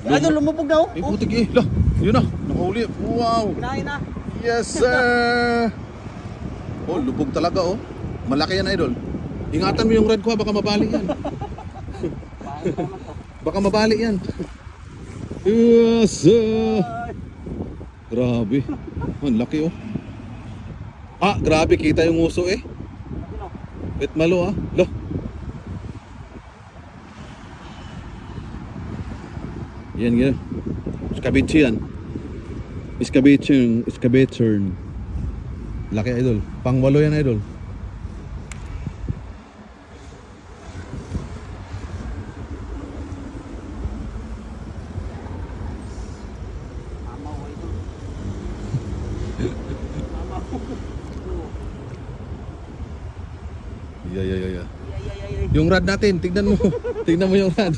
Idol, lumubog na oh. Eh, putik eh. Lah, yun na. Nakahuli. Wow. Kinain na. Yes, sir. Oh, lubog talaga oh. Malaki yan, idol. Ingatan mo yung red ko, baka mabali yan. Baka mabali yan. Yes, sir. Grabe. Ang laki oh. Ah, grabe. Kita yung uso eh. Bit malo ah. Lah. Yan, yan. Iskabitsi yan. Iskabitsi. Laki, idol. Pangwalo yan, idol. Yeah. Yung rod natin, tignan mo. Tignan mo yung rod.